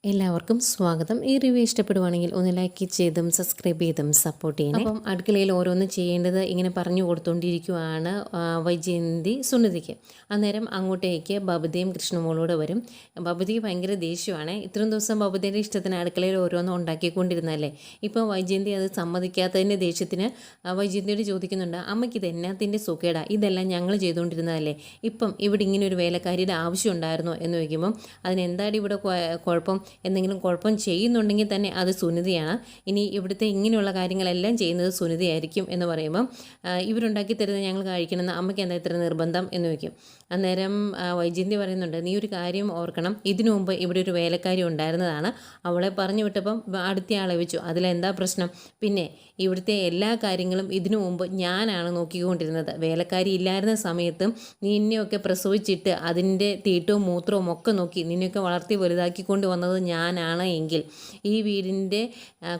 എല്ലാവർക്കും സ്വാഗതം. ഈ റിവ്യൂ ഇഷ്ടപ്പെടുവാണെങ്കിൽ ഒന്ന് ലൈക്ക് ചെയ്തും സബ്സ്ക്രൈബ് ചെയ്തും സപ്പോർട്ട് ചെയ്യണം. അപ്പം അടുക്കളയിൽ ഓരോന്ന് ചെയ്യേണ്ടത് ഇങ്ങനെ പറഞ്ഞു കൊടുത്തുകൊണ്ടിരിക്കുവാണ് വൈജയന്തി സുനിധിക്ക്. അന്നേരം അങ്ങോട്ടേക്ക് ബബിതയും കൃഷ്ണമോളൂടെ വരും. ബബിതയ്ക്ക് ഭയങ്കര ദേഷ്യമാണ്. ഇത്രയും ദിവസം ബബിതയുടെ ഇഷ്ടത്തിന് അടുക്കളയിൽ ഓരോന്നും ഉണ്ടാക്കിക്കൊണ്ടിരുന്നല്ലേ. ഇപ്പം വൈജയന്തി അത് സമ്മതിക്കാത്തതിൻ്റെ ദേഷ്യത്തിന് വൈജയന്തിയോട് ചോദിക്കുന്നുണ്ട്, അമ്മയ്ക്ക് ഇത് എന്നാത്തിൻ്റെ സുഖേടാ, ഇതെല്ലാം ഞങ്ങൾ ചെയ്തുകൊണ്ടിരുന്നതല്ലേ, ഇപ്പം ഇവിടെ ഇങ്ങനെ ഒരു വേലക്കാരിയുടെ ആവശ്യം ഉണ്ടായിരുന്നോ എന്ന് ചോദിക്കുമ്പം അതിനെന്താടി ഇവിടെ കുഴപ്പം, എന്തെങ്കിലും കുഴപ്പം ചെയ്യുന്നുണ്ടെങ്കിൽ തന്നെ അത് സുനിതയാണ്, ഇനി ഇവിടുത്തെ ഇങ്ങനെയുള്ള കാര്യങ്ങളെല്ലാം ചെയ്യുന്നത് സുനിതയായിരിക്കും എന്ന് പറയുമ്പം ഇവരുണ്ടാക്കി തരുന്നത് ഞങ്ങൾ കഴിക്കണമെന്ന് അമ്മയ്ക്ക് എന്താ ഇത്ര നിർബന്ധം എന്ന് വയ്ക്കും. അന്നേരം വൈജയന്തി പറയുന്നുണ്ട്, നീ ഒരു കാര്യം ഓർക്കണം, ഇതിനു മുമ്പ് ഇവിടെ ഒരു വേലക്കാരി ഉണ്ടായിരുന്നതാണ്, അവളെ പറഞ്ഞു വിട്ടപ്പം അടുത്ത ആളെ വെച്ചു, അതിലെന്താ പ്രശ്നം? പിന്നെ ഇവിടുത്തെ എല്ലാ കാര്യങ്ങളും ഇതിനു മുമ്പ് ഞാനാണ് നോക്കിക്കൊണ്ടിരുന്നത്. വേലക്കാരി ഇല്ലായിരുന്ന സമയത്തും നിന്നെയൊക്കെ പ്രസവിച്ചിട്ട് അതിൻ്റെ തീറ്റവും മൂത്രവും ഒക്കെ നോക്കി നിന്നെയൊക്കെ വളർത്തി വലുതാക്കിക്കൊണ്ട് വന്നത് ഞാനാണ് എങ്കിൽ, ഈ വീടിൻ്റെ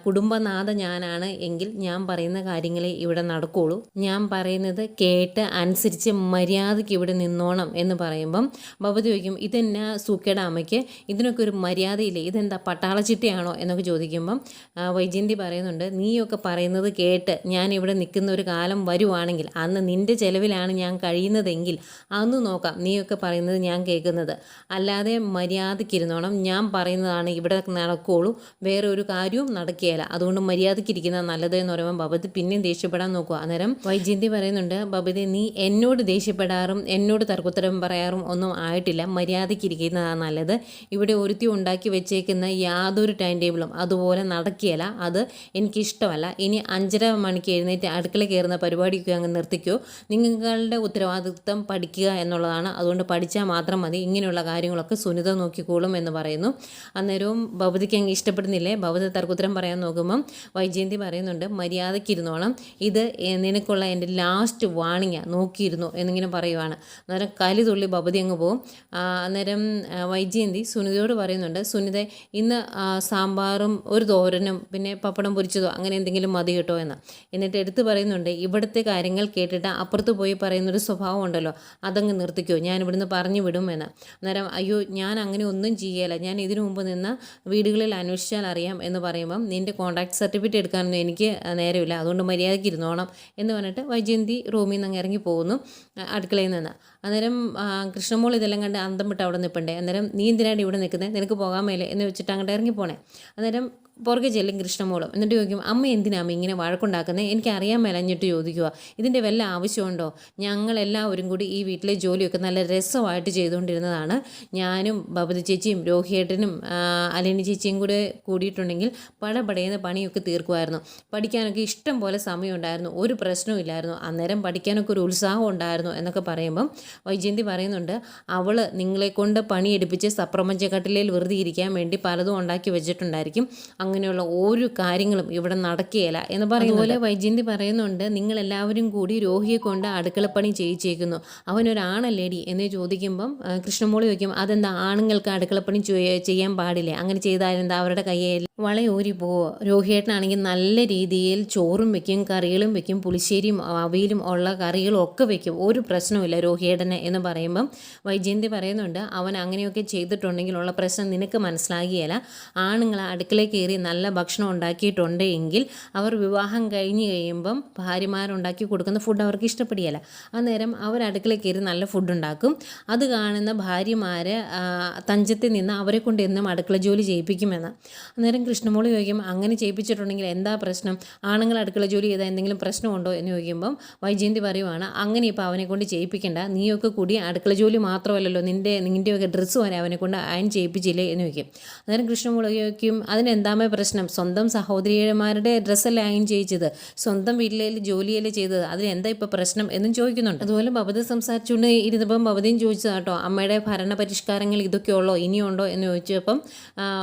കുടുംബനാഥ ഞാനാണ് എങ്കിൽ ഞാൻ പറയുന്ന കാര്യങ്ങളെ ഇവിടെ നടക്കുകയുള്ളൂ. ഞാൻ പറയുന്നത് കേട്ട് അനുസരിച്ച് മര്യാദയ്ക്ക് ഇവിടെ നിന്നോണം എന്ന് പറയുമ്പം ബബിത ചോദിക്കും, ഇതെന്നാ സൂക്കേട അമ്മയ്ക്ക്, ഇതിനൊക്കെ ഒരു മര്യാദയില്ലേ, ഇതെന്താ പട്ടാളച്ചിട്ടയാണോ എന്നൊക്കെ ചോദിക്കുമ്പം വൈജയന്തി പറയുന്നുണ്ട്, നീയൊക്കെ പറയുന്നത് കേട്ട് ഞാൻ ഇവിടെ നിൽക്കുന്ന ഒരു കാലം വരുവാണെങ്കിൽ, അന്ന് നിൻ്റെ ചിലവിലാണ് ഞാൻ കഴിയുന്നതെങ്കിൽ അന്ന് നോക്കാം നീയൊക്കെ പറയുന്നത് ഞാൻ കേൾക്കുന്നത്, അല്ലാതെ മര്യാദയ്ക്കിരുന്നോണം, ഞാൻ പറയുന്നതാണ് ഇവിടെ നടക്കുകയുള്ളൂ, വേറെ ഒരു കാര്യവും നടക്കുകയില്ല, അതുകൊണ്ട് മര്യാദയ്ക്കിരിക്കുന്നത് നല്ലത് എന്ന് പറയുമ്പോൾ ബബിത പിന്നെയും ദേഷ്യപ്പെടാൻ നോക്കുക. അന്നേരം വൈജയന്തി പറയുന്നുണ്ട്, ബബിത നീ എന്നോട് ദേഷ്യപ്പെടാറും എന്നോട് തർക്കുത്തരം പറയാറും ഒന്നും ആയിട്ടില്ല, മര്യാദയ്ക്കിരിക്കുന്നതാണ് നല്ലത്, ഇവിടെ ഒരുത്തി ഉണ്ടാക്കി വെച്ചേക്കുന്ന യാതൊരു ടൈം ടേബിളും അതുപോലെ നടക്കുകയില്ല, അത് എനിക്കിഷ്ടമല്ല, ഇനി 5:30 മണിക്ക് എഴുന്നേറ്റ് അടുക്കള കയറുന്ന പരിപാടിക്ക് അങ്ങ് നിർത്തിക്കോ, നിങ്ങളുടെ ഉത്തരവാദിത്വം പഠിക്കുക എന്നുള്ളതാണ്, അതുകൊണ്ട് പഠിച്ചാൽ മാത്രം മതി, ഇങ്ങനെയുള്ള കാര്യങ്ങളൊക്കെ സുനിത നോക്കിക്കോളും എന്ന് പറയുന്നു. അന്നേരവും ബബിതയ്ക്ക് അങ്ങ് ഇഷ്ടപ്പെടുന്നില്ലേ, ബബിത തർക്കുത്തരം പറയാൻ നോക്കുമ്പം വൈജയന്തി പറയുന്നുണ്ട്, മര്യാദയ്ക്കിരുന്നോണം, ഇത് നിനക്കുള്ള എൻ്റെ ലാസ്റ്റ് വാണിങ്ങാണ്, നോക്കിയിരുന്നു എന്നിങ്ങനെ പറയുവാണ്. അന്നേരം കലി തുള്ളി ബബിത അങ്ങ് പോവും. അന്നേരം വൈജയന്തി സുനിതയോട് പറയുന്നുണ്ട്, സുനിത ഇന്ന് സാമ്പാറും ഒരു തോരനും പിന്നെ പപ്പടം പൊരിച്ചതോ അങ്ങനെ എന്തെങ്കിലും മതി കേട്ടോ എന്ന്. എന്നിട്ട് എടുത്ത് പറയുന്നുണ്ട്, ഇവിടുത്തെ കാര്യങ്ങൾ കേട്ടിട്ട് അപ്പുറത്ത് പോയി പറയുന്നൊരു സ്വഭാവം ഉണ്ടല്ലോ, അതങ്ങ് നിർത്തിക്കോ, ഞാൻ ഇവിടുന്ന് പറഞ്ഞു വിടും എന്ന്. അന്നേരം അയ്യോ ഞാൻ അങ്ങനെ ഒന്നും ചെയ്യല, ഞാൻ ഇതിനു മുമ്പ് നിന്ന് വീടുകളിൽ അന്വേഷിച്ചാൽ അറിയാം എന്ന് പറയുമ്പം നിൻ്റെ കോൺട്രാക്ട് സർട്ടിഫിക്കറ്റ് എടുക്കാനൊന്നും എനിക്ക് നേരമില്ല, അതുകൊണ്ട് മര്യാദയ്ക്ക് ഇരുന്നോണം എന്ന് പറഞ്ഞിട്ട് വൈജയന്തി റൂമിൽ നിന്ന് അങ്ങ് ഇറങ്ങി പോകുന്നു അടുക്കളയിൽ നിന്ന്. അന്നേരം കൃഷ്ണമോൾ ഇതെല്ലാം കണ്ട് അന്തം വിട്ട് അവിടെ നിൽപ്പണ്ടേ. അന്നേരം നീ എന്തിനാണ് ഇവിടെ നിൽക്കുന്നത്, നിനക്ക് പോകാൻ മേലെ എന്ന് വെച്ചിട്ട് അങ്ങോട്ട് ഇറങ്ങി പോണേ. അന്നേരം പുറകെ ചെല്ലും കൃഷ്ണമോളും. എന്നിട്ട് ചോദിക്കും, അമ്മ എന്തിനാമ്മ ഇങ്ങനെ വഴക്കുണ്ടാക്കുന്നത്, എനിക്ക് അറിയാൻ മേലഞ്ഞിട്ട് ചോദിക്കുക, ഇതിൻ്റെ വല്ല ആവശ്യമുണ്ടോ, ഞങ്ങളെല്ലാവരും കൂടി ഈ വീട്ടിലെ ജോലിയൊക്കെ നല്ല രസമായിട്ട് ചെയ്തുകൊണ്ടിരുന്നതാണ്, ഞാനും ബബിത ചേച്ചിയും രോഹിയേട്ടനും അലിനി ചേച്ചിയും കൂടെ കൂടിയിട്ടുണ്ടെങ്കിൽ പടപടയുന്ന പണിയൊക്കെ തീർക്കുമായിരുന്നു, പഠിക്കാനൊക്കെ ഇഷ്ടം പോലെ സമയമുണ്ടായിരുന്നു, ഒരു പ്രശ്നവും ഇല്ലായിരുന്നു, അന്നേരം പഠിക്കാനൊക്കെ ഒരു ഉത്സാഹം ഉണ്ടായിരുന്നു എന്നൊക്കെ പറയുമ്പം വൈജയന്തി പറയുന്നുണ്ട്, അവൾ നിങ്ങളെ കൊണ്ട് പണിയെടുപ്പിച്ച് സപ്രപഞ്ചക്കട്ടിലയിൽ വെറുതെ ഇരിക്കാൻ വേണ്ടി പലതും ഉണ്ടാക്കി വെച്ചിട്ടുണ്ടായിരിക്കും, അങ്ങനെയുള്ള ഒരു കാര്യങ്ങളും ഇവിടെ നടക്കുകയില്ല എന്ന് പറയുന്നത് പോലെ വൈജയന്തി പറയുന്നുണ്ട്, നിങ്ങളെല്ലാവരും കൂടി രോഹിയെ കൊണ്ട് അടുക്കളപ്പണി ചെയ്യിച്ചേക്കുന്നു, അവനൊരാണല്ലേടി എന്ന് ചോദിക്കുമ്പം കൃഷ്ണമോളി ചോദിക്കും, അതെന്താ ആണുങ്ങൾക്ക് അടുക്കളപ്പണി ചെയ്യാൻ പാടില്ലേ, അങ്ങനെ ചെയ്താൽ എന്താ അവരുടെ കയ്യിൽ വളയൂരി പോവോ, രോഹിയേട്ടനാണെങ്കിൽ നല്ല രീതിയിൽ ചോറും വെക്കും കറികളും വെക്കും, പുളിശ്ശേരിയും അവിയലും ഉള്ള കറികളും ഒക്കെ വെക്കും, ഒരു പ്രശ്നവുമില്ല രോഹിയേട്ടന് എന്ന് പറയുമ്പം വൈജയന്തി പറയുന്നുണ്ട്, അവൻ അങ്ങനെയൊക്കെ ചെയ്തിട്ടുണ്ടെങ്കിലുള്ള പ്രശ്നം നിനക്ക് മനസ്സിലാകിയല്ല, ആണുങ്ങൾ അടുക്കളയിൽ കയറി നല്ല ഭക്ഷണം ഉണ്ടാക്കിയിട്ടുണ്ട് എങ്കിൽ അവർ വിവാഹം കഴിഞ്ഞ് കഴിയുമ്പം ഭാര്യമാരുണ്ടാക്കി കൊടുക്കുന്ന ഫുഡ് അവർക്ക് ഇഷ്ടപ്പെടുകയില്ല, അന്നേരം അവർ അടുക്കളയിൽ കയറി നല്ല ഫുഡ് ഉണ്ടാക്കും, അത് കാണുന്ന ഭാര്യമാർ തഞ്ചത്തിൽ നിന്ന് അവരെ കൊണ്ട് എന്നും അടുക്കള ജോലി ചെയ്യിപ്പിക്കുമെന്ന്. അന്നേരം കൃഷ്ണമോളി ചോദിക്കും, അങ്ങനെ ചെയ്യിപ്പിച്ചിട്ടുണ്ടെങ്കിൽ എന്താ പ്രശ്നം, ആണുങ്ങൾ അടുക്കള ജോലി ചെയ്താൽ എന്തെങ്കിലും പ്രശ്നമുണ്ടോ എന്ന് ചോദിക്കുമ്പം വൈജയന്തി പറയുവാണ്, അങ്ങനെ ഇപ്പോൾ അവനെ കൊണ്ട് ചെയ്യിപ്പിക്കേണ്ട, നീയൊക്കെ കൂടി അടുക്കള ജോലി മാത്രമല്ലല്ലോ, നിൻ്റെയൊക്കെ ഡ്രസ്സ് വരെ അവനെ കൊണ്ട് അയൺ ചെയ്യിപ്പിച്ചില്ലേ എന്ന് ചോദിക്കും. അന്നേരം കൃഷ്ണമോളി ചോദിക്കും, അതിനെന്താമേ പ്രശ്നം, സ്വന്തം സഹോദരിമാരുടെ ഡ്രസ്സല്ലേ അയൺ ചെയ്യിച്ചത്, സ്വന്തം വീട്ടിലെ ജോലിയല്ലേ ചെയ്തത്, അതിനെന്താ ഇപ്പോൾ പ്രശ്നം എന്നും ചോദിക്കുന്നുണ്ട്. അതുപോലെ ബബിത സംസാരിച്ചുകൊണ്ട് ഇരുന്നപ്പം ബബിതയും ചോദിച്ചതാട്ടോ, അമ്മയുടെ ഭരണ പരിഷ്കാരങ്ങൾ ഇതൊക്കെയുള്ളോ ഇനിയുണ്ടോ എന്ന് ചോദിച്ചപ്പം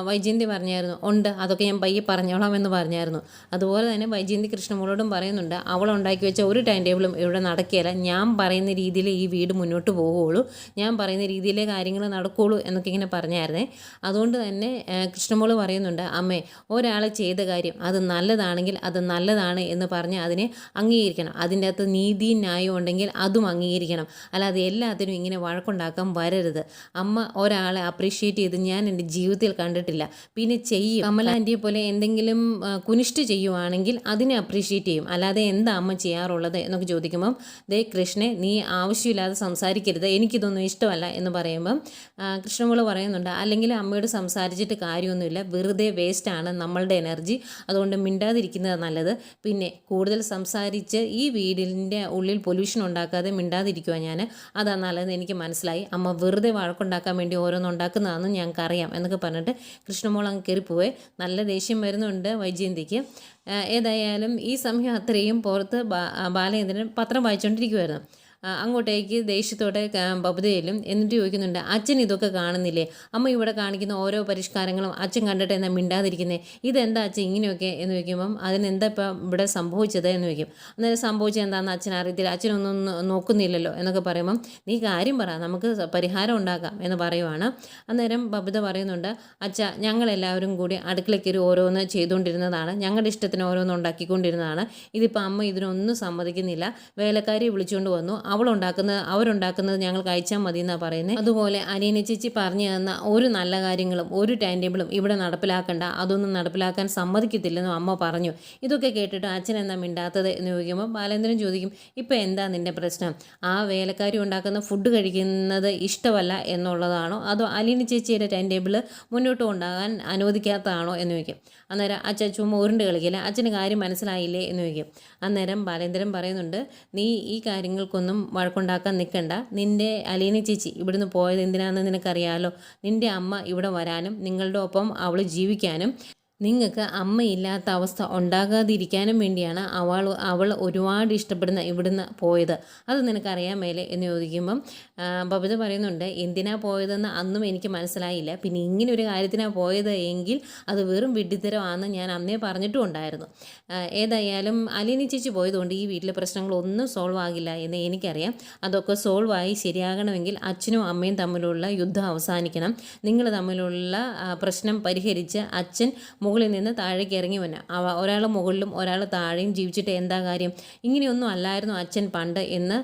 വൈജയന്തി പറഞ്ഞായിരുന്നു, ഉണ്ട്, അതൊക്കെ ഞാൻ പയ്യെ പറഞ്ഞോളാം എന്ന് പറഞ്ഞായിരുന്നു. അതുപോലെ തന്നെ വൈജയന്തി കൃഷ്ണമോളോടും പറയുന്നുണ്ട്, അവൾ ഉണ്ടാക്കി വെച്ച ഒരു ടൈം ടേബിളും ഇവിടെ നടക്കുകയില്ല. ഞാൻ പറയുന്ന രീതിയിൽ ഈ വീട് മുന്നോട്ട് പോവുകയുള്ളൂ, ഞാൻ പറയുന്ന രീതിയിലേ കാര്യങ്ങൾ നടക്കുകയുള്ളൂ എന്നൊക്കെ ഇങ്ങനെ പറഞ്ഞായിരുന്നേ. അതുകൊണ്ട് തന്നെ കൃഷ്ണമോൾ പറയുന്നുണ്ട്, അമ്മേ ഒരാൾ ചെയ്ത കാര്യം അത് നല്ലതാണെങ്കിൽ അത് നല്ലതാണ് എന്ന് പറഞ്ഞ് അതിനെ അംഗീകരിക്കണം. അതിൻ്റെ അകത്ത് നീതി ന്യായം ഉണ്ടെങ്കിൽ അതും അംഗീകരിക്കണം. അല്ലാതെ എല്ലാത്തിനും ഇങ്ങനെ വഴക്കുണ്ടാക്കാൻ വരരുത്. അമ്മ ഒരാളെ അപ്രീഷിയേറ്റ് ചെയ്ത് ഞാൻ എൻ്റെ ജീവിതത്തിൽ കണ്ടിട്ടില്ല. പിന്നെ ചെയ്യും, കമല ആൻറ്റിയെ പോലെ എന്തെങ്കിലും കുനിഷ്ട് ചെയ്യുവാണെങ്കിൽ അതിനെ അപ്രീഷിയേറ്റ് ചെയ്യും. അല്ലാതെ എന്താ അമ്മ ചെയ്യാറുള്ളത് എന്നൊക്കെ ചോദിക്കുമ്പം, ദേ കൃഷ്ണെ നീ ആവശ്യമില്ലാതെ സംസാരിക്കരുത്, എനിക്കിതൊന്നും ഇഷ്ടമല്ല എന്ന് പറയുമ്പം കൃഷ്ണമോൾ പറയുന്നുണ്ട്, അല്ലെങ്കിൽ അമ്മയോട് സംസാരിച്ചിട്ട് കാര്യമൊന്നുമില്ല, വെറുതെ വേസ്റ്റാണ് നമ്മളുടെ എനർജി, അതുകൊണ്ട് മിണ്ടാതിരിക്കുന്നത് നല്ലത്. പിന്നെ കൂടുതൽ സംസാരിച്ച് ഈ വീടിൻ്റെ ഉള്ളിൽ പൊല്യൂഷൻ ഉണ്ടാക്കാതെ മിണ്ടാതിരിക്കുക ഞാൻ, അതാ നല്ലത്, എനിക്ക് മനസ്സിലായി. അമ്മ വെറുതെ വഴക്കുണ്ടാക്കാൻ വേണ്ടി ഓരോന്നുണ്ടാക്കുന്നതാണെന്ന് ഞങ്ങൾക്കറിയാം എന്നൊക്കെ പറഞ്ഞിട്ട് കൃഷ്ണമോൾ അങ്ങ് കയറിപ്പോവേ. നല്ല ദേഷ്യം വരുന്നുണ്ട് വൈജയന്തിക്ക്. ഏതായാലും ഈ സമയം അത്രയും പുറത്ത് ബാലേന്ദ്രൻ പത്രം വായിച്ചുകൊണ്ടിരിക്കുമായിരുന്നു. അങ്ങോട്ടേക്ക് ദേഷ്യത്തോടെ ബബുതയിലും എന്നിട്ട് ചോദിക്കുന്നുണ്ട്, അച്ഛൻ ഇതൊക്കെ കാണുന്നില്ലേ? അമ്മ ഇവിടെ കാണിക്കുന്ന ഓരോ പരിഷ്കാരങ്ങളും അച്ഛൻ കണ്ടിട്ട് എന്നാ മിണ്ടാതിരിക്കുന്നത്? ഇതെന്താ അച്ഛൻ ഇങ്ങനെയൊക്കെ എന്ന് ചോദിക്കുമ്പം അതിനെന്താ ഇപ്പം ഇവിടെ സംഭവിച്ചത് എന്ന് ചോദിക്കും. അന്നേരം സംഭവിച്ചത് എന്താണെന്ന് അച്ഛൻ അറിയത്തില്ല, അച്ഛനൊന്നും നോക്കുന്നില്ലല്ലോ എന്നൊക്കെ പറയുമ്പം, നീ കാര്യം പറ, നമുക്ക് പരിഹാരം ഉണ്ടാക്കാം എന്ന് പറയുവാണ്. അന്നേരം ബബുത പറയുന്നുണ്ട്, അച്ഛ ഞങ്ങളെല്ലാവരും കൂടി അടുക്കളയ്ക്കൊരു ഓരോന്ന് ചെയ്തുകൊണ്ടിരുന്നതാണ്, ഞങ്ങളുടെ ഇഷ്ടത്തിന് ഓരോന്ന് ഉണ്ടാക്കിക്കൊണ്ടിരുന്നതാണ്. ഇതിപ്പോൾ അമ്മ ഇതിനൊന്നും സമ്മതിക്കുന്നില്ല, വേലക്കാരി വിളിച്ചുകൊണ്ട് വന്നു, അവരുണ്ടാക്കുന്നത് ഞങ്ങൾ കഴിച്ചാൽ മതി എന്നാണ് പറയുന്നത്. അതുപോലെ അനിയനെ ചേച്ചി പറഞ്ഞു തന്ന ഒരു നല്ല കാര്യങ്ങളും ഒരു ടൈം ടേബിളും ഇവിടെ നടപ്പിലാക്കണ്ട, അതൊന്നും നടപ്പിലാക്കാൻ സമ്മതിക്കത്തില്ലെന്നും അമ്മ പറഞ്ഞു. ഇതൊക്കെ കേട്ടിട്ട് അച്ഛൻ എന്താ മിണ്ടാത്തത് എന്ന് ചോദിക്കുമ്പോൾ ബാലേന്ദ്രൻ ചോദിക്കും, ഇപ്പം എന്താ നിൻ്റെ പ്രശ്നം? ആ വേലക്കാരി ഉണ്ടാക്കുന്ന ഫുഡ് കഴിക്കുന്നത് ഇഷ്ടമല്ല എന്നുള്ളതാണോ, അതോ അലീന ചേച്ചിയുടെ ടൈം ടേബിൾ മുന്നോട്ട് കൊണ്ടാകാൻ അനുവദിക്കാത്തതാണോ എന്ന് ചോദിക്കും. അന്നേരം അച്ഛൻ ചുമ്മാ ഉരുണ്ട് കളിക്കില്ല, അച്ഛന് കാര്യം മനസ്സിലായില്ലേ എന്ന് ചോദിക്കും. അന്നേരം ബാലേന്ദ്രൻ പറയുന്നുണ്ട്, നീ ഈ കാര്യങ്ങൾക്കൊന്നും വഴക്കുണ്ടാക്കാൻ നിൽക്കണ്ട, നിൻ്റെ അലീന ചേച്ചി ഇവിടുന്ന് പോയത് എന്തിനാണെന്ന് നിനക്കറിയാലോ. നിൻ്റെ അമ്മ ഇവിടെ വരാനും നിങ്ങളുടെ ഒപ്പം അവൾ ജീവിക്കാനും നിങ്ങൾക്ക് അമ്മയില്ലാത്ത അവസ്ഥ ഉണ്ടാകാതിരിക്കാനും വേണ്ടിയാണ് അവൾ ഒരുപാട് ഇഷ്ടപ്പെടുന്ന ഇവിടുന്ന് പോയത്, അത് നിനക്കറിയാൻ മേലെ എന്ന് ചോദിക്കുമ്പം ബബിത പറയുന്നുണ്ട്, എന്തിനാ പോയതെന്ന് അന്നും എനിക്ക് മനസ്സിലായില്ല, പിന്നെ ഇങ്ങനെ ഒരു കാര്യത്തിനാണ് പോയത് എങ്കിൽ അത് വെറും വിഡ്ഢിത്തരമാണെന്ന് ഞാൻ അന്നേ പറഞ്ഞിട്ടും ഉണ്ടായിരുന്നു. ഏതായാലും അലീന ചേച്ചി പോയതുകൊണ്ട് ഈ വീട്ടിലെ പ്രശ്നങ്ങളൊന്നും സോൾവ് ആകില്ല എന്ന് എനിക്കറിയാം. അതൊക്കെ സോൾവ് ആയി ശരിയാകണമെങ്കിൽ അച്ഛനും അമ്മയും തമ്മിലുള്ള യുദ്ധം അവസാനിക്കണം. നിങ്ങൾ തമ്മിലുള്ള പ്രശ്നം പരിഹരിച്ച് അച്ഛൻ മുകളിൽ നിന്ന് താഴേക്ക് ഇറങ്ങി വന്നെ, ഒരാൾ മുകളിലും ഒരാൾ താഴെയും ജീവിച്ചിട്ട് എന്താ കാര്യം? ഇങ്ങനെയൊന്നും അല്ലായിരുന്നു അച്ഛൻ പണ്ട് എന്ന്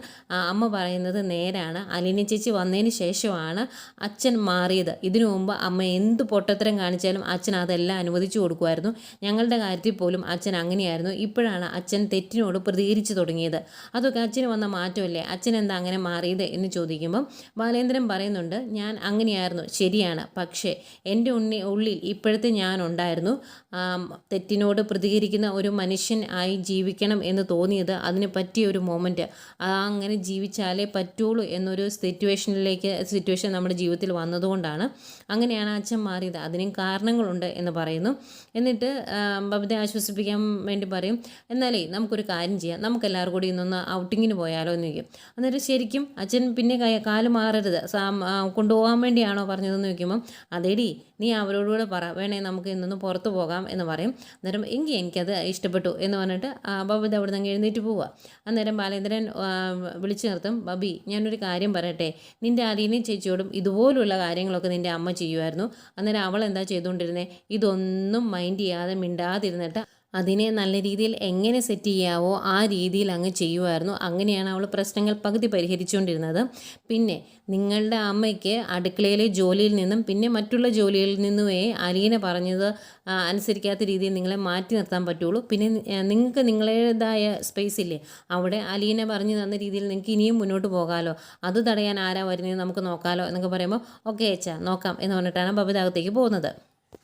അമ്മ പറയുന്നത് നേരാണ്. അലീന ചേച്ചി വന്നതിന് ശേഷമാണ് അച്ഛൻ മാറിയത്. ഇതിനു മുമ്പ് അമ്മ എന്ത് പൊട്ടത്തരം കാണിച്ചാലും അച്ഛൻ അതെല്ലാം അനുവദിച്ചു കൊടുക്കുമായിരുന്നു. ഞങ്ങളുടെ കാര്യത്തിൽ പോലും അച്ഛൻ അങ്ങനെയായിരുന്നു. ഇപ്പോഴാണ് അച്ഛൻ തെറ്റിനോട് പ്രതികരിച്ചു തുടങ്ങിയത്. അതൊക്കെ അച്ഛന് വന്ന മാറ്റമല്ലേ? അച്ഛൻ എന്താ അങ്ങനെ മാറിയത് എന്ന് ചോദിക്കുമ്പം ബാലേന്ദ്രൻ പറയുന്നുണ്ട്, ഞാൻ അങ്ങനെയായിരുന്നു, ശരിയാണ്, പക്ഷേ എൻ്റെ ഉള്ളിൽ ഇപ്പോഴത്തെ ഞാനുണ്ടായിരുന്നു. തെറ്റിനോട് പ്രതികരിക്കുന്ന ഒരു മനുഷ്യൻ ആയി ജീവിക്കണം എന്ന് തോന്നിയത് അതിന് പറ്റിയ ഒരു മൊമെൻറ്റ്, അങ്ങനെ ജീവിച്ചാലേ പറ്റുള്ളൂ എന്നൊരു സിറ്റുവേഷൻ നമ്മുടെ ജീവിതത്തിൽ വന്നതുകൊണ്ടാണ് അങ്ങനെയാണ് അച്ഛൻ മാറിയത്. അതിനും കാരണങ്ങളുണ്ട് എന്ന് പറയുന്നു. എന്നിട്ട് ബബിതയെ ആശ്വസിപ്പിക്കാൻ വേണ്ടി പറയും, എന്നാലേ നമുക്കൊരു കാര്യം ചെയ്യാം, നമുക്കെല്ലാവരും കൂടി ഇന്നൊന്ന് ഔട്ടിങ്ങിന് പോയാലോ എന്ന് ചോദിക്കും. അന്നേരം ശരിക്കും അച്ഛൻ പിന്നെ കാല് മാറരുത്, കൊണ്ടുപോകാൻ വേണ്ടിയാണോ പറഞ്ഞതെന്ന് ചോദിക്കുമ്പം, അതേടി നീ അവരോടുകൂടെ പറ, വേണേ നമുക്ക് ഇന്നൊന്ന് പുറത്ത് പോകാം എന്ന് പറയും. അന്നേരം എങ്കിൽ എനിക്കത് ഇഷ്ടപ്പെട്ടു എന്ന് പറഞ്ഞിട്ട് ബബിത അവിടെ നിന്ന് എഴുന്നേറ്റ് പോവുക. അന്നേരം ബാലേന്ദ്രൻ വിളിച്ചു നിർത്തും, ബബി ഞാനൊരു കാര്യം പറയട്ടെ, നിൻ്റെ അലീനയും ചേച്ചിയോടും ഇതുപോലുള്ള കാര്യങ്ങളൊക്കെ നിൻ്റെ അമ്മ ചെയ്യുമായിരുന്നു. അന്നേരം അവൾ എന്താ ചെയ്തുകൊണ്ടിരുന്നത്? ഇതൊന്നും മൈൻഡ് ചെയ്യാതെ മിണ്ടാതിരുന്നിട്ട് അതിനെ നല്ല രീതിയിൽ എങ്ങനെ സെറ്റ് ചെയ്യാവോ ആ രീതിയിൽ അങ്ങ് ചെയ്യുമായിരുന്നു. അങ്ങനെയാണ് അവൾ പ്രശ്നങ്ങൾ പകുതി പരിഹരിച്ചുകൊണ്ടിരുന്നത്. പിന്നെ നിങ്ങളുടെ അമ്മയ്ക്ക് അടുക്കളയിലെ ജോലിയിൽ നിന്നും പിന്നെ മറ്റുള്ള ജോലിയിൽ നിന്നുമേ അലീന പറഞ്ഞത് അനുസരിക്കാത്ത രീതിയിൽ നിങ്ങളെ മാറ്റി നിർത്താൻ പറ്റുള്ളൂ. പിന്നെ നിങ്ങൾക്ക് നിങ്ങളുടേതായ സ്പേസ് ഇല്ലേ, അവിടെ അലീന പറഞ്ഞു തന്ന രീതിയിൽ നിങ്ങൾക്ക് ഇനിയും മുന്നോട്ട് പോകാമല്ലോ, അത് തടയാൻ ആരാ വരുന്നത് നമുക്ക് നോക്കാമല്ലോ എന്നൊക്കെ പറയുമ്പോൾ ഓക്കെ അച്ഛാ നോക്കാം എന്ന് പറഞ്ഞിട്ടാണ് ബബിത അകത്തേക്ക് പോകുന്നത്.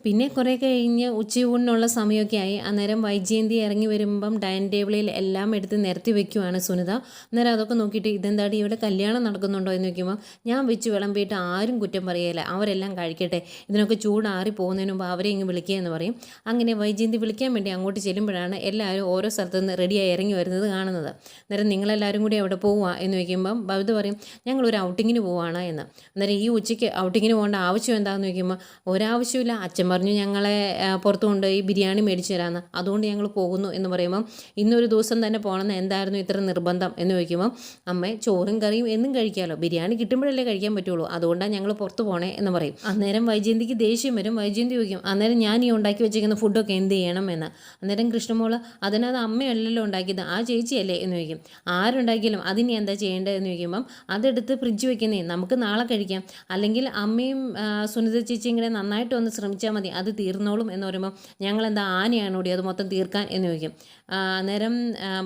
പിന്നെ കുറേ കഴിഞ്ഞ് ഉച്ചയൂണിനുള്ള സമയമൊക്കെ ആയി. അന്നേരം വൈജയന്തി ഇറങ്ങി വരുമ്പം ഡൈനിങ് ടേബിളിൽ എല്ലാം എടുത്ത് നിരത്തി വെക്കുവാണ് സുനിത. അന്നേരം അതൊക്കെ നോക്കിയിട്ട് ഇതെന്താടി ഇവിടെ കല്യാണം നടക്കുന്നുണ്ടോ എന്ന് നോക്കുമ്പോൾ, ഞാൻ വെച്ച് വിളമ്പിയിട്ട് ആരും കുറ്റം പറയുകയില്ല, അവരെല്ലാം കഴിക്കട്ടെ, ഇതിനൊക്കെ ചൂടാറി പോകുന്നതിന് മുമ്പ് അവരെ ഇങ്ങ് വിളിക്കുക എന്ന് പറയും. അങ്ങനെ വൈജയന്തി വിളിക്കാൻ വേണ്ടി അങ്ങോട്ട് ചെല്ലുമ്പോഴാണ് എല്ലാവരും ഓരോ സ്ഥലത്തു നിന്ന് റെഡിയായി ഇറങ്ങി വരുന്നത് കാണുന്നത്. അന്നേരം നിങ്ങളെല്ലാവരും കൂടി അവിടെ പോവുക എന്ന് ചോദിക്കുമ്പം ബബിത പറയും, ഞങ്ങളൊരു ഔട്ടിങ്ങിന് പോവുകയാണ് എന്ന്. അന്നേരം ഈ ഉച്ചയ്ക്ക് ഔട്ടിങ്ങിന് പോകേണ്ട ആവശ്യം എന്താണെന്ന് ചോദിക്കുമ്പോൾ, ഒരാവശ്യമില്ല, അച്ഛൻ പറഞ്ഞു ഞങ്ങളെ പുറത്ത് കൊണ്ടുപോയി ബിരിയാണി മേടിച്ചു തരാമെന്ന്, അതുകൊണ്ട് ഞങ്ങൾ പോകുന്നു എന്ന് പറയുമ്പം ഇന്നൊരു ദിവസം തന്നെ പോകണമെന്ന് എന്തായിരുന്നു ഇത്ര നിർബന്ധം എന്ന് ചോദിക്കുമ്പം അമ്മേ ചോറും കറിയും എന്നും കഴിക്കാമല്ലോ, ബിരിയാണി കിട്ടുമ്പോഴല്ലേ കഴിക്കാൻ പറ്റുള്ളൂ, അതുകൊണ്ടാണ് ഞങ്ങൾ പുറത്ത് പോകണേ എന്ന് പറയും. അന്നേരം വൈജയന്തിക്ക് ദേഷ്യം വരും. വൈജയന്തി ചോദിക്കും അന്നേരം ഞാൻ ഈ ഉണ്ടാക്കി വെച്ചിരിക്കുന്ന ഫുഡൊക്കെ എന്ത് ചെയ്യണം എന്ന്. അന്നേരം കൃഷ്ണമോള് അതിനകത്ത് അമ്മയല്ലല്ലോ ഉണ്ടാക്കിയത്, ആ ചേച്ചിയല്ലേ എന്ന് ചോദിക്കും. ആരുണ്ടാക്കിയാലും അതിനി എന്താ ചെയ്യേണ്ടത് എന്ന് ചോദിക്കുമ്പം അതെടുത്ത് ഫ്രിഡ്ജ് വെക്കുന്നേ, നമുക്ക് നാളെ കഴിക്കാം, അല്ലെങ്കിൽ അമ്മയും സുനിത ചേച്ചി ഇങ്ങനെ നന്നായിട്ട് ഒന്ന് ശ്രമിച്ചാൽ മതി, അത് തീർന്നോളും എന്ന് പറയുമ്പോൾ ഞങ്ങളെന്താ ആനയാണോടി അത് മൊത്തം തീർക്കാൻ എന്ന് ചോദിക്കും. അന്നേരം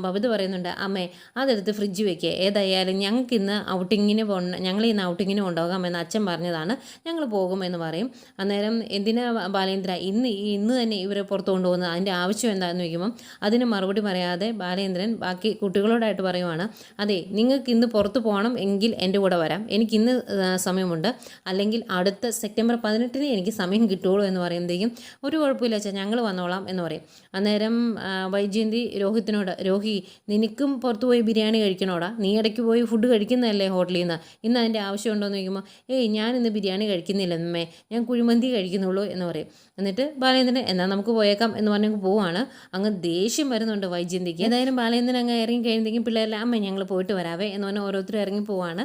ബബിത പറയുന്നുണ്ട് അമ്മേ അതെടുത്ത് ഫ്രിഡ്ജ് വെക്കുക, ഏതായാലും ഞങ്ങൾക്ക് ഇന്ന് ഔട്ടിങ്ങിന് ഞങ്ങൾ ഇന്ന് ഔട്ടിങ്ങിന് കൊണ്ടുപോകാമെന്ന് അച്ഛൻ പറഞ്ഞതാണ്, ഞങ്ങൾ പോകും എന്ന് പറയും. അന്നേരം എന്തിനാ ബാലേന്ദ്ര ഇന്ന് തന്നെ ഇവരെ പുറത്ത് കൊണ്ടുപോകുന്നത്, അതിൻ്റെ ആവശ്യം എന്താണെന്ന് ചോദിക്കുമ്പം അതിന് മറുപടി പറയാതെ ബാലേന്ദ്രൻ ബാക്കി കുട്ടികളോടായിട്ട് പറയുവാണ്, അതെ നിങ്ങൾക്ക് ഇന്ന് പുറത്ത് പോകണം എങ്കിൽ എൻ്റെ കൂടെ വരാം, എനിക്കിന്ന് സമയമുണ്ട്, അല്ലെങ്കിൽ അടുത്ത സെപ്റ്റംബർ 18 എനിക്ക് സമയം കിട്ടുള്ളൂ എന്ന് പറയുമ്പോഴത്തേക്കും ഒരു കുഴപ്പമില്ല അച്ഛാ ഞങ്ങൾ വന്നോളാം എന്ന് പറയും. അന്നേരം വൈജയന്തി രോഹിത്തിനോട് രോഹി നിനക്കും പുറത്ത് പോയി ബിരിയാണി കഴിക്കണോടാ, നീ ഇടയ്ക്ക് പോയി ഫുഡ് കഴിക്കുന്നതല്ലേ ഹോട്ടലിൽ നിന്ന്, ഇന്ന് അതിൻ്റെ ആവശ്യമുണ്ടോ എന്ന് ചോദിക്കുമ്പോൾ ഞാനിന്ന് ബിരിയാണി കഴിക്കുന്നില്ല അമ്മേ, ഞാൻ കുഴിമന്തി കഴിക്കുന്നുള്ളൂ എന്ന് പറയും. എന്നിട്ട് ബാലേന്ദ്രൻ എന്നാൽ നമുക്ക് പോയേക്കാം എന്ന് പറഞ്ഞ് പോവാണ്. അങ്ങ് ദേഷ്യം വരുന്നുണ്ട് വൈജയന്തിക്ക്. ഏതായാലും ബാലേന്ദ്രൻ അങ്ങ് ഇറങ്ങി കഴിയുമ്പോഴേക്കും പിള്ളേരെല്ലാം അമ്മ ഞങ്ങൾ പോയിട്ട് വരാവേ എന്ന് പറഞ്ഞാൽ ഓരോരുത്തരും ഇറങ്ങി പോവാണ്.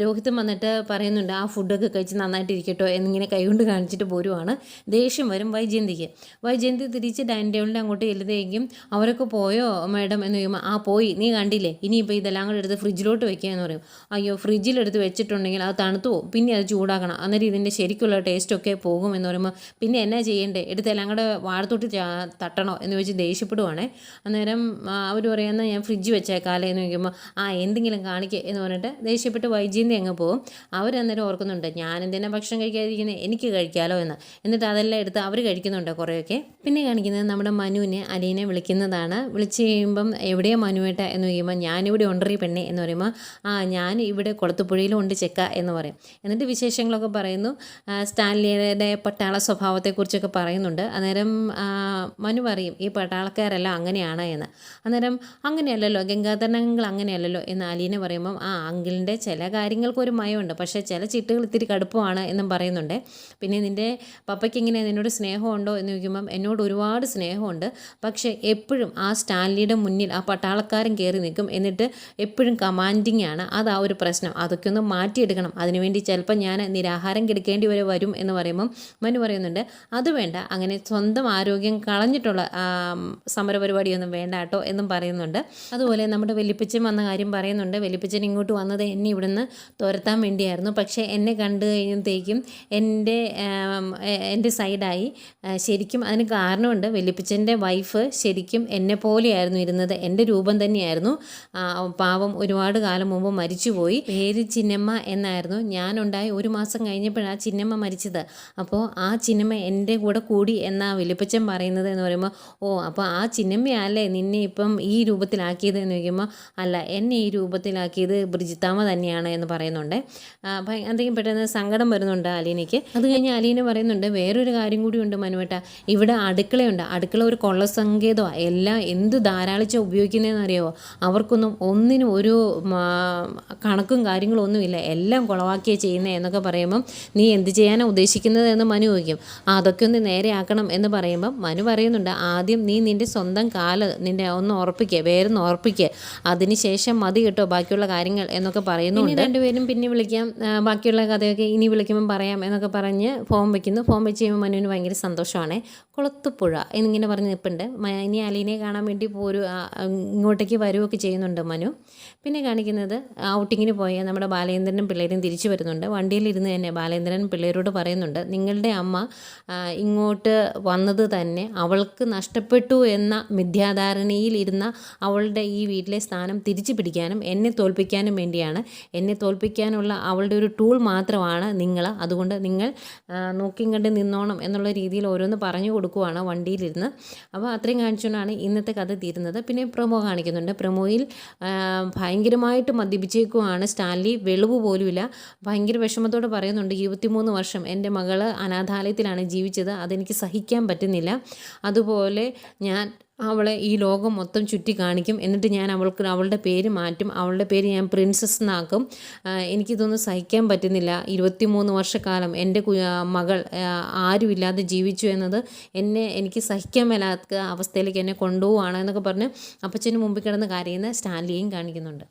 രോഹിത്തും വന്നിട്ട് പറയുന്നുണ്ട് ആ ഫുഡൊക്കെ കഴിച്ച് നന്നായിട്ടിരിക്കട്ടോ എന്നിങ്ങനെ കൈകൊണ്ട് കാണിച്ചിട്ട് പോരുവാണ്. ദേഷ്യം വരും വൈജയന്തിക്ക്. വൈജയന്തി തിരിച്ച് ഡൈനിങ് ടേബിളിൻ്റെ അങ്ങോട്ട് ചെല്ലുന്നതെങ്കിലും അവരൊക്കെ പോയോ മാഡം എന്ന് ചോദിക്കുമ്പോൾ ആ പോയി, നീ കണ്ടില്ലേ, ഇനിയിപ്പോൾ ഇതെല്ലാം കൂടെ എടുത്ത് ഫ്രിഡ്ജിലോട്ട് വെക്കുക എന്ന് പറയും. അയ്യോ ഫ്രിഡ്ജിലെടുത്ത് വെച്ചിട്ടുണ്ടെങ്കിൽ അത് തണുത്തു പോകും, പിന്നെ അത് ചൂടാക്കണം, അന്നേരം ഇതിൻ്റെ ശരിക്കുള്ള ടേസ്റ്റൊക്കെ പോകും എന്ന് പറയുമ്പോൾ പിന്നെ എന്നാ ചെയ്യേണ്ടേ, എടുത്ത് എല്ലാം കൂടെ വാഴത്തോട്ട് തട്ടണോ എന്ന് വെച്ച് ദേഷ്യപ്പെടുവാണേ. അന്നേരം അവർ പറയുന്ന ഞാൻ ഫ്രിഡ്ജ് വെച്ചേക്കാലേ എന്ന് ചോദിക്കുമ്പോൾ എന്തെങ്കിലും കാണിക്കുക എന്ന് പറഞ്ഞിട്ട് ദേഷ്യപ്പെട്ട് വൈജയന്തി അങ്ങ് പോകും. അവരന്നേരം ഓർക്കുന്നുണ്ട് ഞാൻ എന്തിനാ ഭക്ഷണം കഴിക്കാതിരിക്കുന്നത്, എനിക്ക് കഴിക്കാമല്ലോ എന്ന്. എന്നിട്ട് അതെല്ലാം എടുത്ത് അവർ കഴിക്കുന്നുണ്ട് കുറേയൊക്കെ. പിന്നെ കാണിക്കുന്നത് നമ്മുടെ മനുവിനെ അലീനെ വിളിക്കുന്നതാണ്. വിളിച്ച് കഴിയുമ്പം എവിടെയാണ് മനുവേട്ട എന്ന് ചോദിക്കുമ്പോൾ ഞാനിവിടെ ഉണ്ടറി പെണ്ണെ എന്ന് പറയുമ്പോൾ ഞാൻ ഇവിടെ കുളത്തുപുഴയിലും ഉണ്ട് ചെക്ക എന്ന് പറയും. എന്നിട്ട് വിശേഷങ്ങളൊക്കെ പറയുന്നു. സ്റ്റാൻലിയുടെ പട്ടാള സ്വഭാവത്തെക്കുറിച്ചൊക്കെ പറയുന്നുണ്ട്. അന്നേരം മനു പറയും ഈ പട്ടാളക്കാരെല്ലാം അങ്ങനെയാണ് എന്ന്. അന്നേരം അങ്ങനെയല്ലല്ലോ ഗംഗാധരങ്ങൾ അങ്ങനെയല്ലല്ലോ എന്ന് അലീന പറയുമ്പം അങ്കിളിൻ്റെ ചില കാര്യങ്ങൾക്ക് ഒരു മയമുണ്ട്, പക്ഷേ ചില ചിട്ടുകൾ ഇത്തിരി കടുപ്പമാണ് എന്നും പറയുന്നുണ്ട്. പിന്നെ നിൻ്റെ പപ്പയ്ക്ക് ഇങ്ങനെ നിന്നോട് സ്നേഹമുണ്ടോ എന്ന് ചോദിക്കുമ്പം എന്നോട് ഒരുപാട് സ്നേഹമുണ്ട്, പക്ഷേ എപ്പോഴും ആ സ്റ്റാൻലിയുടെ മുന്നിൽ ആ പട്ടാളക്കാരൻ കയറി നിൽക്കും, എന്നിട്ട് എപ്പോഴും കമാൻഡിങ് ആണ്, അതാ ഒരു പ്രശ്നം, അതൊക്കെ ഒന്ന് മാറ്റിയെടുക്കണം, അതിനുവേണ്ടി ചിലപ്പോൾ ഞാൻ നിരാഹാരം കിടക്കേണ്ടി വരും എന്ന് പറയുമ്പം മനു പറയുന്നുണ്ട് അത് വേണ്ട, അങ്ങനെ സ്വന്തം ആരോഗ്യം കളഞ്ഞിട്ടുള്ള സമരപരിപാടിയൊന്നും വേണ്ട കേട്ടോ എന്നും പറയുന്നുണ്ട്. അതുപോലെ നമ്മുടെ വെല്ലിപ്പച്ചൻ വന്ന കാര്യം പറയുന്നുണ്ട്. വെല്ലിപ്പച്ചൻ ഇങ്ങോട്ട് വന്നത് എന്നെ ഇവിടുന്ന് തുരത്താൻ വേണ്ടിയായിരുന്നു, പക്ഷേ എന്നെ കണ്ടു കഴിഞ്ഞത്തേക്കും എൻ്റെ സൈഡായി. ശരിക്കും അതിന് കാരണമുണ്ട്. വെല്ലിപ്പച്ചൻ്റെ വൈഫ് ശരിക്കും എന്നെ പോലെയായിരുന്നു ഇരുന്നത്, എൻ്റെ രൂപം തന്നെയായിരുന്നു. പാവം ഒരുപാട് കാലം മുമ്പ് മരിച്ചുപോയി. പേര് ചിന്നമ്മ എന്നായിരുന്നു. ഞാനുണ്ടായി 1 മാസം കഴിഞ്ഞപ്പോഴാണ് ചിന്നമ്മ മരിച്ചത്. അപ്പോൾ ആ ചിന്നമ്മ എൻ്റെ കൂടെ കൂടി എന്നാ വെല്ലിപ്പച്ചൻ പറയുന്നത് എന്ന് പറയുമ്പോൾ അപ്പോൾ ആ ചിന്നമ്മയല്ലേ നിന്നെ ഇപ്പം ഈ രൂപത്തിലാക്കിയത് എന്ന് ചോദിക്കുമ്പോൾ അല്ല, എന്നെ ഈ രൂപത്തിലാക്കിയത് ബ്രിജിത്താമ്മ തന്നെയാണ് എന്ന് പറയുന്നുണ്ട്. എന്തെങ്കിലും പെട്ടെന്ന് സങ്കടം വരുന്നുണ്ട് അലീനയ്ക്ക്. അത് കഴിഞ്ഞ് അലീന പറയുന്നുണ്ട് വേറൊരു കാര്യം കൂടി ഉണ്ട് മനുവേട്ട, ഇവിടെ അടുക്കളയുണ്ട്, അടുക്കള ഒരു കൊള്ളസങ്കേതമാണ്, എല്ലാം എന്ത് ധാരാളിച്ച ഉപയോഗിക്കുന്നതെന്ന് അറിയാമോ, അവർക്കൊന്നും ഒന്നിനും ഒരു കണക്കും കാര്യങ്ങളും ഒന്നുമില്ല, എല്ലാം കുളവാക്കിയാണ് ചെയ്യുന്നത് എന്നൊക്കെ പറയുമ്പം നീ എന്ത് ചെയ്യാനാണ് ഉദ്ദേശിക്കുന്നത് എന്ന് മനു ചോദിക്കും. അതൊക്കെ ഒന്ന് നേരെയാക്കണം എന്ന് പറയുമ്പം മനു പറയുന്നുണ്ട് ആദ്യം നീ നിൻ്റെ സ്വന്തം കാല് നിൻ്റെ ഒന്ന് ഉറപ്പിക്കുക, വേറൊന്ന് ഉറപ്പിക്കുക, അതിനുശേഷം മതി കേട്ടോ ബാക്കിയുള്ള കാര്യങ്ങൾ എന്നൊക്കെ പറയുന്നുണ്ട്. രണ്ടുപേരും പിന്നെ വിളിക്കാം, ബാക്കിയുള്ള കഥയൊക്കെ ഇനി വിളിക്കുമ്പം പറയാം എന്നൊക്കെ പറഞ്ഞ് ഫോം വയ്ക്കുന്നു. ഫോം വെച്ച് കഴിയുമ്പോൾ മനുവിന് ഭയങ്കര സന്തോഷമാണ്. കുളത്തുപുഴ എന്നിങ്ങനെ പറഞ്ഞ് നിൽപ്പുണ്ട്. ഇനി അലീനെ കാണാൻ വേണ്ടി ഇങ്ങോട്ടേക്ക് വരുമൊക്കെ ചെയ്യുന്നുണ്ട് മനു. പിന്നെ കാണിക്കുന്നത് ഔട്ടിങ്ങിന് പോയ നമ്മുടെ ബാലേന്ദ്രനും പിള്ളേരും തിരിച്ചു വരുന്നുണ്ട്. വണ്ടിയിലിരുന്ന് തന്നെ ബാലേന്ദ്രൻ പിള്ളേരോട് പറയുന്നുണ്ട് നിങ്ങളുടെ അമ്മ ഇങ്ങോട്ട് വന്നത് തന്നെ അവൾക്ക് നഷ്ടപ്പെട്ടു എന്ന മിഥ്യാധാരണയിൽ ഇരുന്ന അവളുടെ ഈ വീട്ടിലെ സ്ഥാനം തിരിച്ചു പിടിക്കാനും എന്നെ തോൽപ്പിക്കാനും വേണ്ടിയാണ്. എന്നെ തോൽപ്പിക്കാനുള്ള അവളുടെ ഒരു ടൂൾ മാത്രമാണ് നിങ്ങൾ, അതുകൊണ്ട് നിങ്ങൾ നോക്കിയും കണ്ട് നിന്നോണം എന്നുള്ള രീതിയിൽ ഓരോന്ന് പറഞ്ഞു കൊടുക്കുവാണ് വണ്ടിയിലിരുന്ന്. അപ്പോൾ അത്രയും കാണിച്ചുകൊണ്ടാണ് ഇന്നത്തെ കഥ തീരുന്നത്. പിന്നെ പ്രൊമോ കാണിക്കുന്നുണ്ട്. പ്രൊമോയിൽ ഭയങ്കരമായിട്ട് മദ്യപിച്ചേക്കുവാണ് സ്റ്റാൻലി, വെളിവ് പോലുമില്ല. ഭയങ്കര വിഷമത്തോടെ പറയുന്നുണ്ട് 23 വർഷം എൻ്റെ മകൾ അനാഥാലയത്തിലാണ് ജീവിച്ചത്, അതെനിക്ക് സഹിക്കാൻ പറ്റുന്നില്ല. അതുപോലെ ഞാൻ അവളെ ഈ ലോകം മൊത്തം ചുറ്റി കാണിക്കും, എന്നിട്ട് ഞാൻ അവളുടെ പേര് മാറ്റും, അവളുടെ പേര് ഞാൻ പ്രിൻസസ് എന്നാക്കും. എനിക്കിതൊന്നും സഹിക്കാൻ പറ്റുന്നില്ല. 23 വർഷക്കാലം എൻ്റെ മകൾ ആരുമില്ലാതെ ജീവിച്ചു എന്നത് എനിക്ക് സഹിക്കാൻ മേലാത്ത അവസ്ഥയിലേക്ക് എന്നെ കൊണ്ടുപോവുകയാണ് എന്നൊക്കെ പറഞ്ഞ് അപ്പച്ചന് മുമ്പിൽ കിടന്ന് കരയുന്ന സ്റ്റാൻലിയെയും കാണിക്കുന്നുണ്ട്.